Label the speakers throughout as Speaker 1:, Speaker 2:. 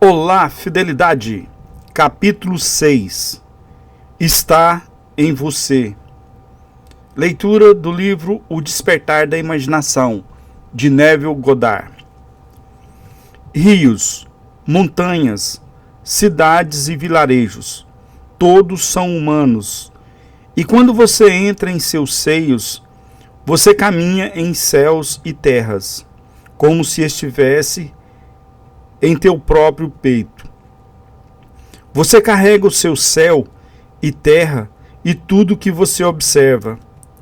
Speaker 1: Olá, fidelidade. Capítulo 6. Está em você. Leitura do livro O Despertar da Imaginação, de Neville Goddard. Rios, montanhas, cidades e vilarejos, todos são humanos. E quando você entra em seus seios, você caminha em céus e terras, como se estivesse em teu próprio peito. Você carrega o seu céu e terra e tudo que você observa,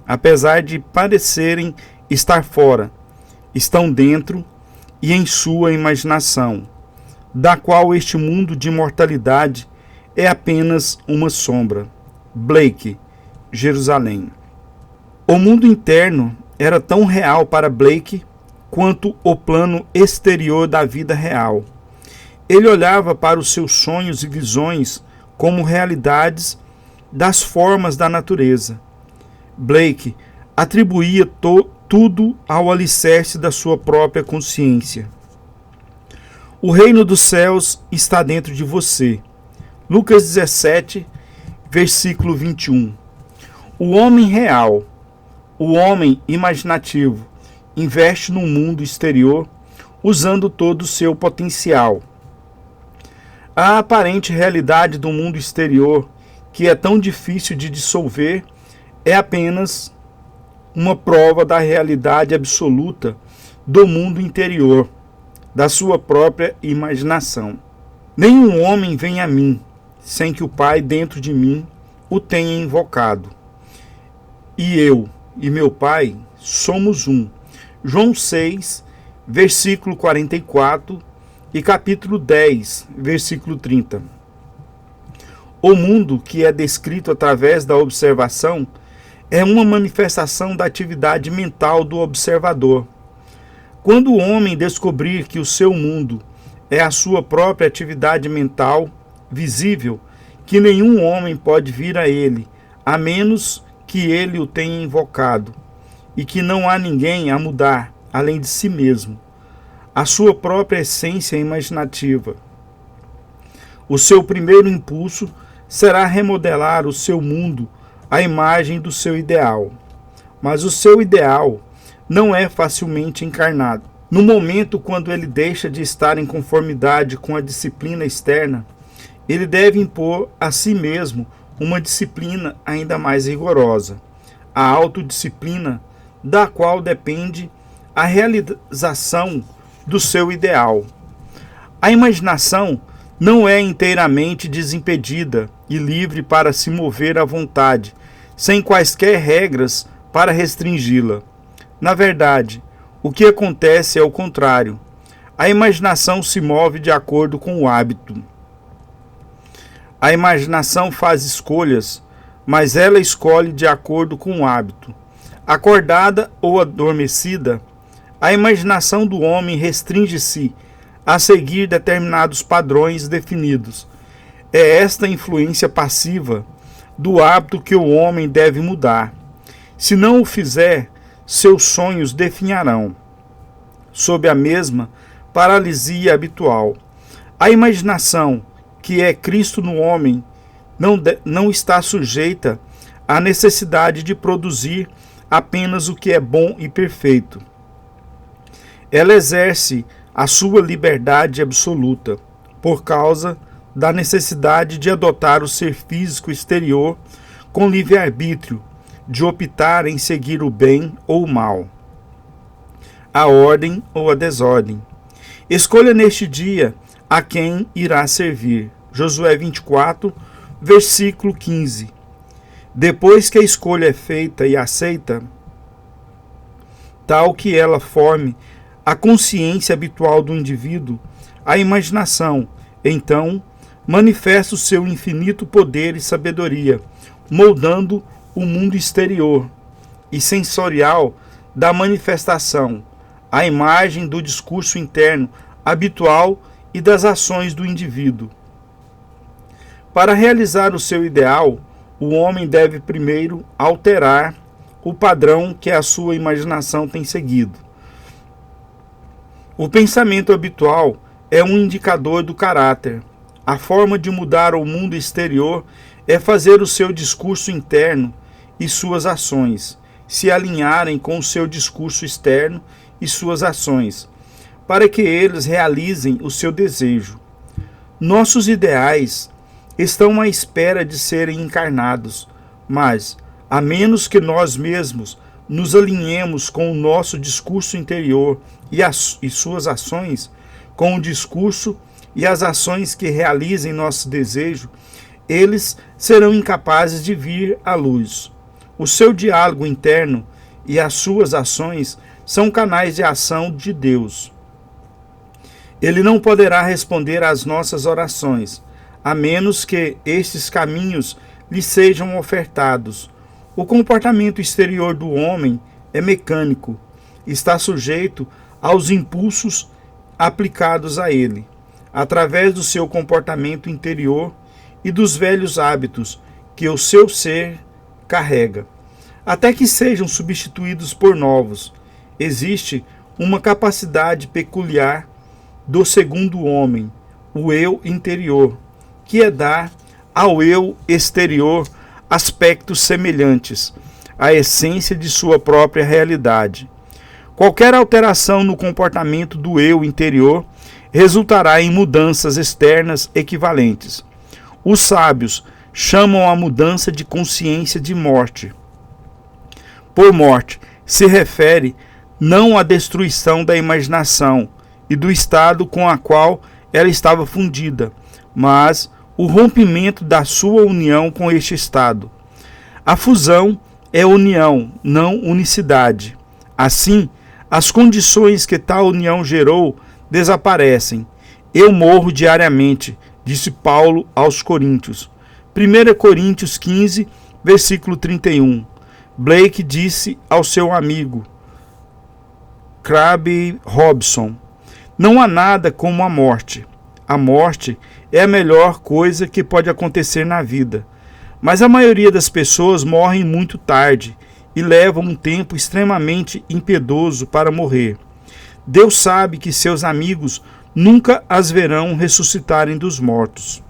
Speaker 1: apesar de parecerem estar fora, estão dentro e em sua imaginação, da qual este mundo de imortalidade é apenas uma sombra. Blake, Jerusalém. O mundo interno era tão real para Blake quanto o plano exterior da vida real. Ele olhava para os seus sonhos e visões como realidades das formas da natureza. Blake atribuía tudo ao alicerce da sua própria consciência. O reino dos céus está dentro de você. Lucas 17, versículo 21. O homem real, o homem imaginativo, investe no mundo exterior usando todo o seu potencial. A aparente realidade do mundo exterior, que é tão difícil de dissolver, é apenas uma prova da realidade absoluta do mundo interior, da sua própria imaginação. Nenhum homem vem a mim sem que o Pai dentro de mim o tenha invocado. E eu e meu Pai somos um. João 6, versículo 44 e capítulo 10, versículo 30. O mundo, que é descrito através da observação, é uma manifestação da atividade mental do observador. Quando o homem descobrir que o seu mundo é a sua própria atividade mental visível, que nenhum homem pode vir a ele, a menos que ele o tenha invocado, e que não há ninguém a mudar, além de si mesmo, a sua própria essência imaginativa. O seu primeiro impulso será remodelar o seu mundo à imagem do seu ideal. Mas o seu ideal não é facilmente encarnado. No momento quando ele deixa de estar em conformidade com a disciplina externa, ele deve impor a si mesmo uma disciplina ainda mais rigorosa, a autodisciplina, da qual depende a realização do seu ideal. A imaginação não é inteiramente desimpedida e livre para se mover à vontade, sem quaisquer regras para restringi-la. Na verdade, o que acontece é o contrário. A imaginação se move de acordo com o hábito. A imaginação faz escolhas, mas ela escolhe de acordo com o hábito. Acordada ou adormecida, a imaginação do homem restringe-se a seguir determinados padrões definidos. É esta influência passiva do hábito que o homem deve mudar. Se não o fizer, seus sonhos definharão, sob a mesma paralisia habitual. A imaginação, que é Cristo no homem, não está sujeita à necessidade de produzir apenas o que é bom e perfeito. Ela exerce a sua liberdade absoluta, por causa da necessidade de adotar o ser físico exterior com livre-arbítrio, de optar em seguir o bem ou o mal, a ordem ou a desordem. Escolha neste dia a quem irá servir. Josué 24, versículo 15. Depois que a escolha é feita e aceita, tal que ela forme a consciência habitual do indivíduo, a imaginação, então, manifesta o seu infinito poder e sabedoria, moldando o mundo exterior e sensorial da manifestação, a imagem do discurso interno habitual e das ações do indivíduo. Para realizar o seu ideal, o homem deve primeiro alterar o padrão que a sua imaginação tem seguido. O pensamento habitual é um indicador do caráter. A forma de mudar o mundo exterior é fazer o seu discurso interno e suas ações se alinharem com o seu discurso externo e suas ações, para que eles realizem o seu desejo. Nossos ideais estão à espera de serem encarnados, mas, a menos que nós mesmos nos alinhemos com o nosso discurso interior e suas ações, com o discurso e as ações que realizem nosso desejo, eles serão incapazes de vir à luz. O seu diálogo interno e as suas ações são canais de ação de Deus. Ele não poderá responder às nossas orações, a menos que estes caminhos lhe sejam ofertados. O comportamento exterior do homem é mecânico, está sujeito aos impulsos aplicados a ele, através do seu comportamento interior e dos velhos hábitos que o seu ser carrega, até que sejam substituídos por novos. Existe uma capacidade peculiar do segundo homem, o eu interior, que é dar ao eu exterior aspectos semelhantes à essência de sua própria realidade. Qualquer alteração no comportamento do eu interior resultará em mudanças externas equivalentes. Os sábios chamam a mudança de consciência de morte. Por morte, se refere não à destruição da imaginação e do estado com a qual ela estava fundida, mas o rompimento da sua união com este estado. A fusão é união, não unicidade. Assim, as condições que tal união gerou desaparecem. Eu morro diariamente, disse Paulo aos Coríntios. 1 Coríntios 15, versículo 31. Blake disse ao seu amigo Craig Robson: não há nada como a morte. A morte é a melhor coisa que pode acontecer na vida. Mas a maioria das pessoas morrem muito tarde e levam um tempo extremamente impiedoso para morrer. Deus sabe que seus amigos nunca as verão ressuscitarem dos mortos.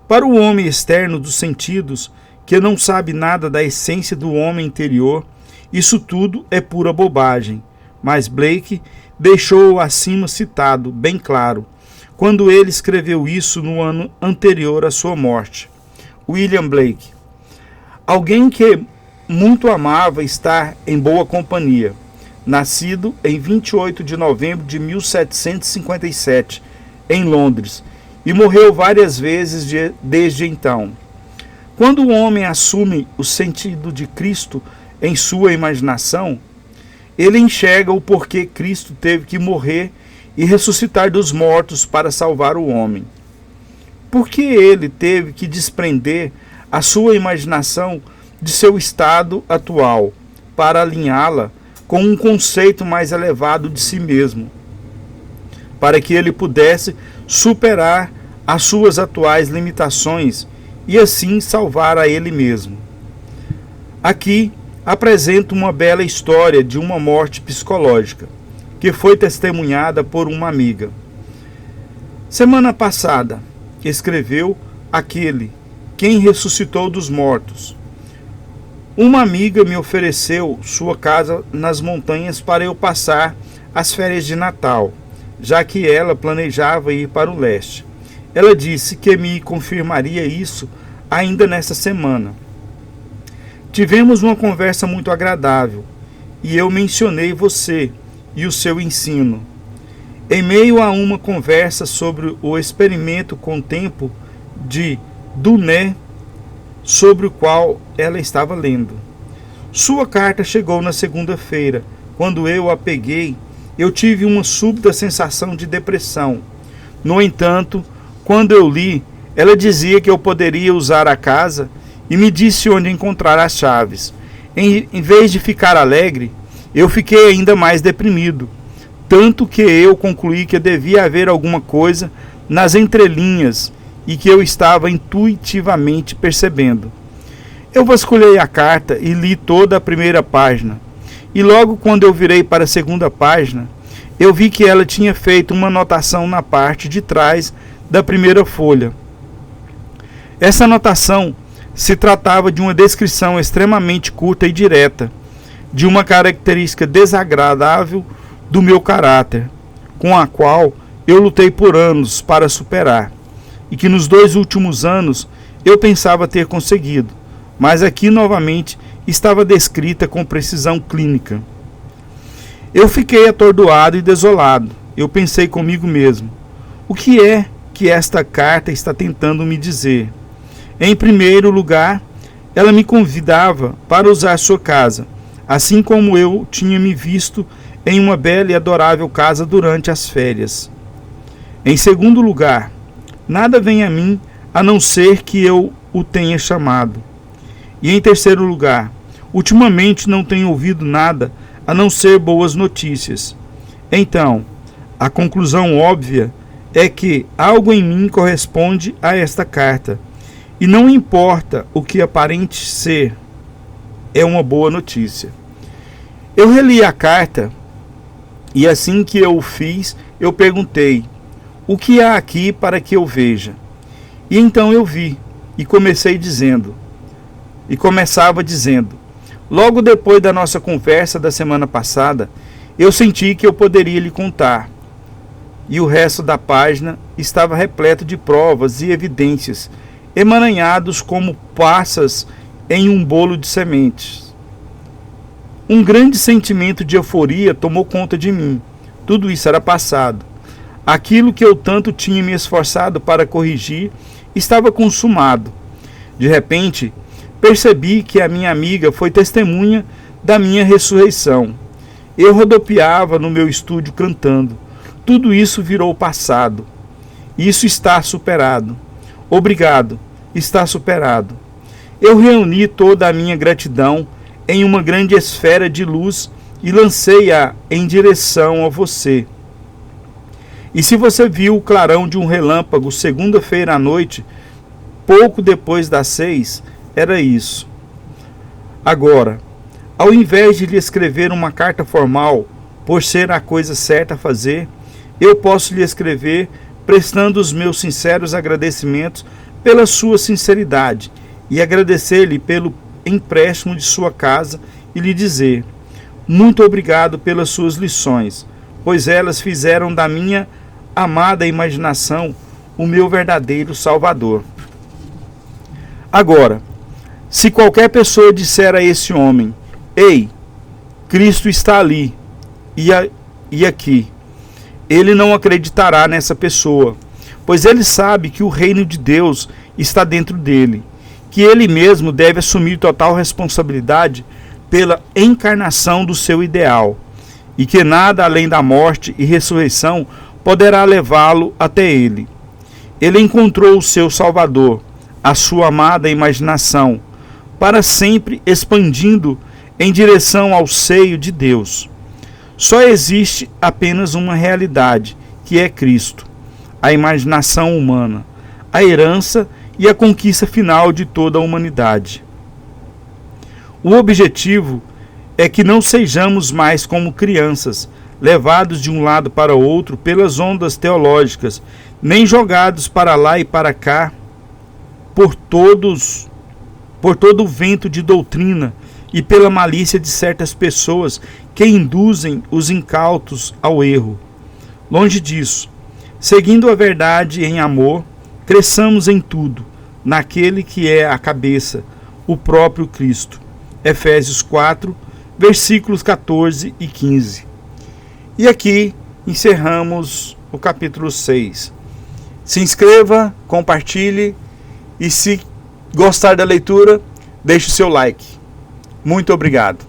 Speaker 1: Para o homem externo dos sentidos, que não sabe nada da essência do homem interior, isso tudo é pura bobagem. Mas Blake deixou o acima citado bem claro, quando ele escreveu isso no ano anterior à sua morte. William Blake. Alguém que muito amava estar em boa companhia. Nascido em 28 de novembro de 1757, em Londres, e morreu várias vezes desde então. Quando o homem assume o sentido de Cristo em sua imaginação, ele enxerga o porquê Cristo teve que morrer e ressuscitar dos mortos para salvar o homem. Por que ele teve que desprender a sua imaginação de seu estado atual para alinhá-la com um conceito mais elevado de si mesmo, para que ele pudesse superar as suas atuais limitações e assim salvar a ele mesmo? Aqui apresento uma bela história de uma morte psicológica, que foi testemunhada por uma amiga. Semana passada, escreveu aquele quem ressuscitou dos mortos. Uma amiga me ofereceu sua casa nas montanhas para eu passar as férias de Natal, já que ela planejava ir para o leste. Ela disse que me confirmaria isso ainda nessa semana. Tivemos uma conversa muito agradável e eu mencionei você e o seu ensino. Em meio a uma conversa sobre o experimento com o tempo de Duné, sobre o qual ela estava lendo. Sua carta chegou na segunda-feira. Quando eu a peguei, eu tive uma súbita sensação de depressão. No entanto, quando eu li, ela dizia que eu poderia usar a casa e me disse onde encontrar as chaves. Em vez de ficar alegre, eu fiquei ainda mais deprimido, tanto que eu concluí que devia haver alguma coisa nas entrelinhas e que eu estava intuitivamente percebendo. Eu vasculhei a carta e li toda a primeira página, e logo quando eu virei para a segunda página, eu vi que ela tinha feito uma anotação na parte de trás da primeira folha. Essa anotação se tratava de uma descrição extremamente curta e direta, de uma característica desagradável do meu caráter, com a qual eu lutei por anos para superar, e que nos 2 últimos anos eu pensava ter conseguido, mas aqui novamente estava descrita com precisão clínica. Eu fiquei atordoado e desolado. Eu pensei comigo mesmo: o que é que esta carta está tentando me dizer? Em primeiro lugar, ela me convidava para usar sua casa, assim como eu tinha me visto em uma bela e adorável casa durante as férias. Em segundo lugar, nada vem a mim a não ser que eu o tenha chamado. E em terceiro lugar, ultimamente não tenho ouvido nada a não ser boas notícias. Então, a conclusão óbvia é que algo em mim corresponde a esta carta, e não importa o que aparente ser, é uma boa notícia. Eu reli a carta, e assim que eu o fiz, eu perguntei: o que há aqui para que eu veja? E então eu vi, e começava dizendo: logo depois da nossa conversa da semana passada, eu senti que eu poderia lhe contar. E o resto da página estava repleto de provas e evidências, emaranhados como passas em um bolo de sementes. Um grande sentimento de euforia tomou conta de mim. Tudo isso era passado. Aquilo que eu tanto tinha me esforçado para corrigir estava consumado. De repente, percebi que a minha amiga foi testemunha da minha ressurreição. Eu rodopiava no meu estúdio cantando: tudo isso virou passado. Isso está superado. Obrigado, está superado. Eu reuni toda a minha gratidão em uma grande esfera de luz e lancei-a em direção a você. E se você viu o clarão de um relâmpago segunda-feira à noite, pouco depois das 6, era isso. Agora, ao invés de lhe escrever uma carta formal, por ser a coisa certa a fazer, eu posso lhe escrever prestando os meus sinceros agradecimentos pela sua sinceridade e agradecer-lhe pelo empréstimo de sua casa e lhe dizer: muito obrigado pelas suas lições, pois elas fizeram da minha amada imaginação o meu verdadeiro Salvador. Agora, se qualquer pessoa disser a esse homem: ei, Cristo está ali e aqui, ele não acreditará nessa pessoa, pois ele sabe que o reino de Deus está dentro dele, que ele mesmo deve assumir total responsabilidade pela encarnação do seu ideal, e que nada além da morte e ressurreição poderá levá-lo até ele. Ele encontrou o seu Salvador, a sua amada imaginação, para sempre expandindo em direção ao seio de Deus. Só existe apenas uma realidade, que é Cristo, a imaginação humana, a herança e a conquista final de toda a humanidade. O objetivo é que não sejamos mais como crianças, levados de um lado para o outro pelas ondas teológicas, nem jogados para lá e para cá por todo o vento de doutrina e pela malícia de certas pessoas que induzem os incautos ao erro. Longe disso, seguindo a verdade em amor, cresçamos em tudo, naquele que é a cabeça, o próprio Cristo. Efésios 4, versículos 14 e 15. E aqui encerramos o capítulo 6. Se inscreva, compartilhe e se gostar da leitura, deixe o seu like. Muito obrigado.